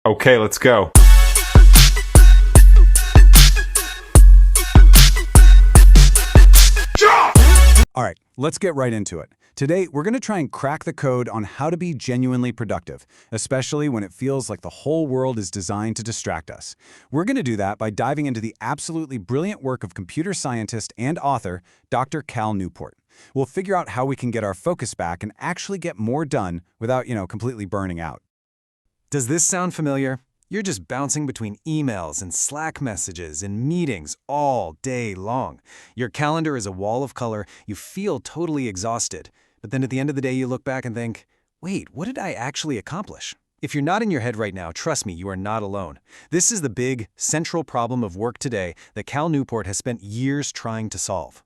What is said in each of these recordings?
Okay, let's go. All right, let's get right into it. Today, we're going to try and crack the code on how to be genuinely productive, especially when it feels like the whole world is designed to distract us. We're going to do that by diving into the absolutely brilliant work of computer scientist and author, Dr. Cal Newport. We'll figure out how we can get our focus back and actually get more done without, completely burning out. Does this sound familiar? You're just bouncing between emails and Slack messages and meetings all day long. Your calendar is a wall of color, you feel totally exhausted. But then at the end of the day, you look back and think, wait, what did I actually accomplish? If you're not in your head right now, trust me, you are not alone. This is the big, central problem of work today that Cal Newport has spent years trying to solve.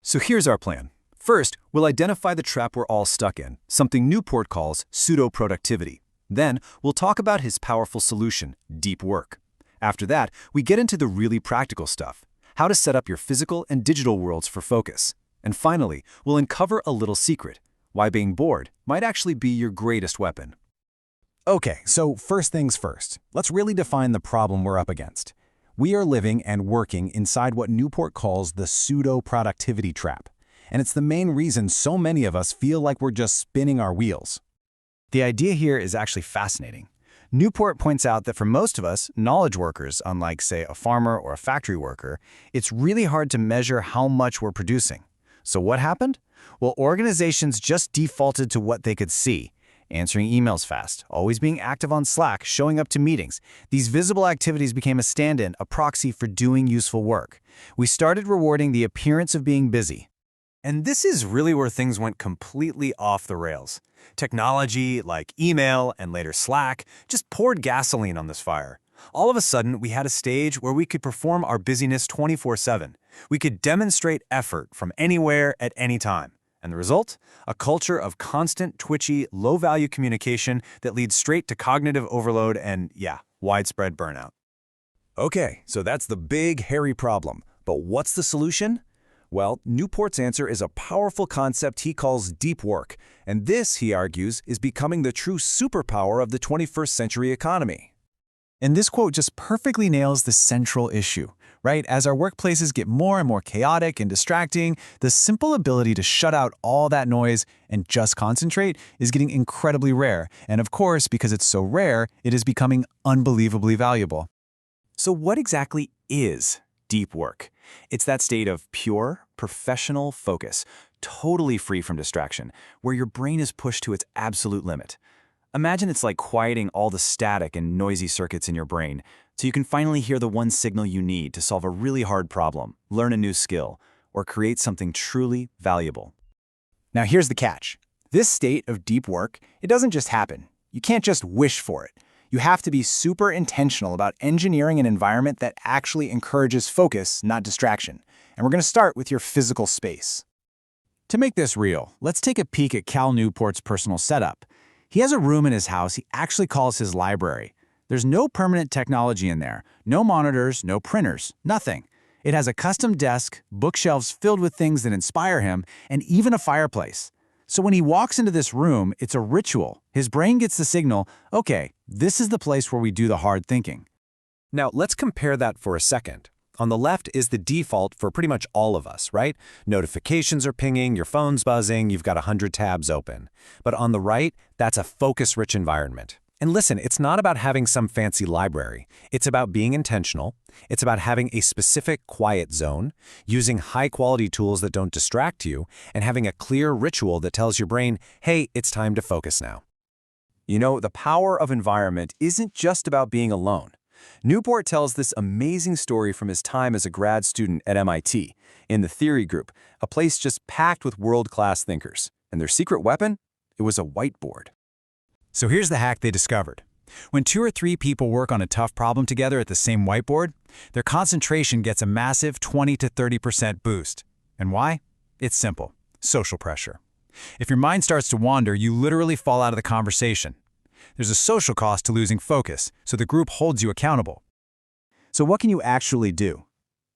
So here's our plan. First, we'll identify the trap we're all stuck in, something Newport calls pseudo-productivity. Then, we'll talk about his powerful solution, deep work. After that, we get into the really practical stuff, how to set up your physical and digital worlds for focus. And finally, we'll uncover a little secret, why being bored might actually be your greatest weapon. Okay, so first things first, let's really define the problem we're up against. We are living and working inside what Newport calls the pseudo-productivity trap. And it's the main reason so many of us feel like we're just spinning our wheels. The idea here is actually fascinating. Newport points out that for most of us, knowledge workers, unlike, say, a farmer or a factory worker, it's really hard to measure how much we're producing. So what happened? Well, organizations just defaulted to what they could see. Answering emails fast, always being active on Slack, showing up to meetings. These visible activities became a stand-in, a proxy for doing useful work. We started rewarding the appearance of being busy. And this is really where things went completely off the rails. Technology, like email and later Slack, just poured gasoline on this fire. All of a sudden, we had a stage where we could perform our busyness 24/7. We could demonstrate effort from anywhere at any time. And the result? A culture of constant, twitchy, low-value communication that leads straight to cognitive overload and, widespread burnout. Okay, so that's the big, hairy problem. But what's the solution? Well, Newport's answer is a powerful concept he calls deep work, and this, he argues, is becoming the true superpower of the 21st century economy. And this quote just perfectly nails the central issue, right? As our workplaces get more and more chaotic and distracting, the simple ability to shut out all that noise and just concentrate is getting incredibly rare. And of course, because it's so rare, it is becoming unbelievably valuable. So what exactly is deep work? It's that state of pure, professional focus, totally free from distraction, where your brain is pushed to its absolute limit. Imagine it's like quieting all the static and noisy circuits in your brain, so you can finally hear the one signal you need to solve a really hard problem, learn a new skill, or create something truly valuable. Now here's the catch. This state of deep work, it doesn't just happen. You can't just wish for it. You have to be super intentional about engineering an environment that actually encourages focus, not distraction. And we're going to start with your physical space. To make this real, let's take a peek at Cal Newport's personal setup. He has a room in his house he actually calls his library. There's no permanent technology in there, no monitors, no printers, nothing. It has a custom desk, bookshelves filled with things that inspire him, and even a fireplace. So when he walks into this room, it's a ritual. His brain gets the signal, okay, this is the place where we do the hard thinking. Now, let's compare that for a second. On the left is the default for pretty much all of us, right? Notifications are pinging, your phone's buzzing, you've got 100 tabs open. But on the right, that's a focus-rich environment. And listen, it's not about having some fancy library. It's about being intentional. It's about having a specific quiet zone, using high-quality tools that don't distract you, and having a clear ritual that tells your brain, hey, it's time to focus now. You know, the power of environment isn't just about being alone. Newport tells this amazing story from his time as a grad student at MIT, in the Theory Group, a place just packed with world-class thinkers. And their secret weapon? It was a whiteboard. So here's the hack they discovered. When 2 or 3 people work on a tough problem together at the same whiteboard, their concentration gets a massive 20 to 30% boost. And why? It's simple. Social pressure. If your mind starts to wander, you literally fall out of the conversation. There's a social cost to losing focus, so the group holds you accountable. So what can you actually do?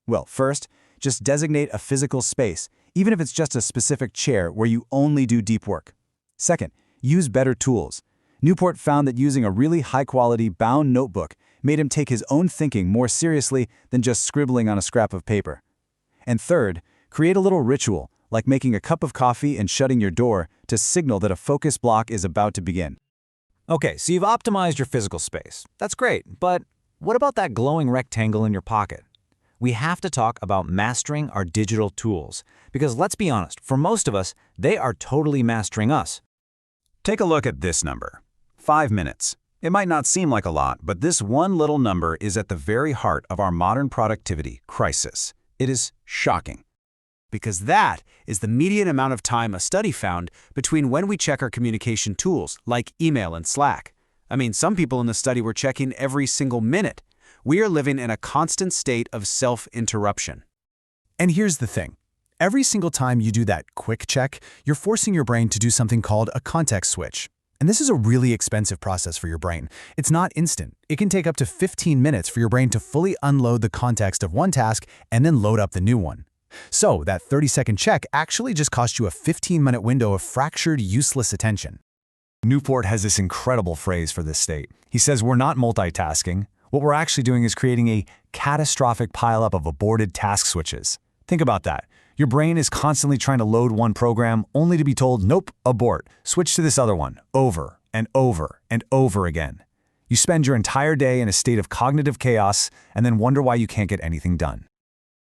Well, first, just designate a physical space, even if it's just a specific chair where you only do deep work. Second, use better tools. Newport found that using a really high-quality bound notebook made him take his own thinking more seriously than just scribbling on a scrap of paper. And third, create a little ritual, like making a cup of coffee and shutting your door to signal that a focus block is about to begin. Okay, so you've optimized your physical space. That's great, but what about that glowing rectangle in your pocket? We have to talk about mastering our digital tools, because let's be honest, for most of us, they are totally mastering us. Take a look at this number, 5 minutes. It might not seem like a lot, but this one little number is at the very heart of our modern productivity crisis. It is shocking. Because that is the median amount of time a study found between when we check our communication tools, like email and Slack. I mean, some people in the study were checking every single minute. We are living in a constant state of self-interruption. And here's the thing. Every single time you do that quick check, you're forcing your brain to do something called a context switch. And this is a really expensive process for your brain. It's not instant. It can take up to 15 minutes for your brain to fully unload the context of one task and then load up the new one. So that 30-second check actually just cost you a 15-minute window of fractured, useless attention. Newport has this incredible phrase for this state. He says we're not multitasking. What we're actually doing is creating a catastrophic pileup of aborted task switches. Think about that. Your brain is constantly trying to load one program only to be told, nope, abort, switch to this other one, over and over and over again. You spend your entire day in a state of cognitive chaos and then wonder why you can't get anything done.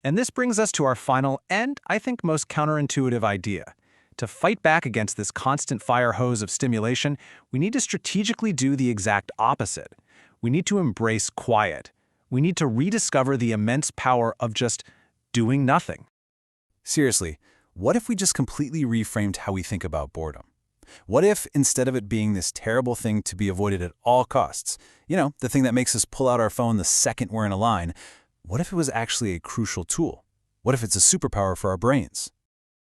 And this brings us to our final and, I think, most counterintuitive idea. To fight back against this constant fire hose of stimulation, we need to strategically do the exact opposite. We need to embrace quiet. We need to rediscover the immense power of just doing nothing. Seriously, what if we just completely reframed how we think about boredom? What if, instead of it being this terrible thing to be avoided at all costs, the thing that makes us pull out our phone the second we're in a line, what if it was actually a crucial tool? What if it's a superpower for our brains?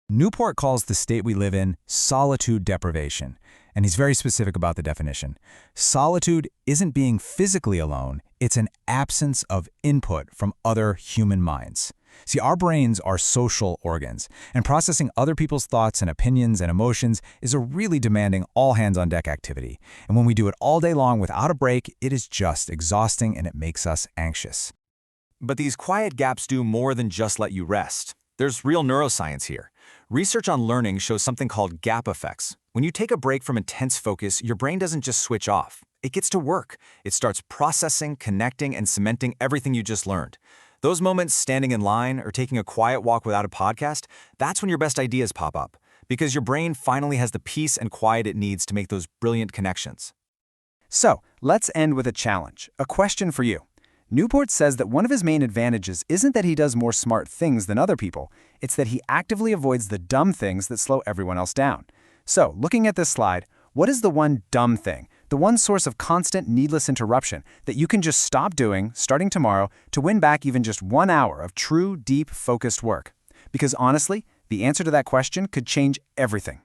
Newport calls the state we live in solitude deprivation, and he's very specific about the definition. Solitude isn't being physically alone, it's an absence of input from other human minds. See, our brains are social organs, and processing other people's thoughts and opinions and emotions is a really demanding all-hands-on-deck activity. And when we do it all day long without a break, it is just exhausting and it makes us anxious. But these quiet gaps do more than just let you rest. There's real neuroscience here. Research on learning shows something called gap effects. When you take a break from intense focus, your brain doesn't just switch off. It gets to work. It starts processing, connecting, and cementing everything you just learned. Those moments standing in line or taking a quiet walk without a podcast, that's when your best ideas pop up, because your brain finally has the peace and quiet it needs to make those brilliant connections. So, let's end with a challenge, a question for you. Newport says that one of his main advantages isn't that he does more smart things than other people, it's that he actively avoids the dumb things that slow everyone else down. So, looking at this slide, what is the one dumb thing, the one source of constant, needless interruption that you can just stop doing, starting tomorrow, to win back even just 1 hour of true, deep, focused work? Because honestly, the answer to that question could change everything.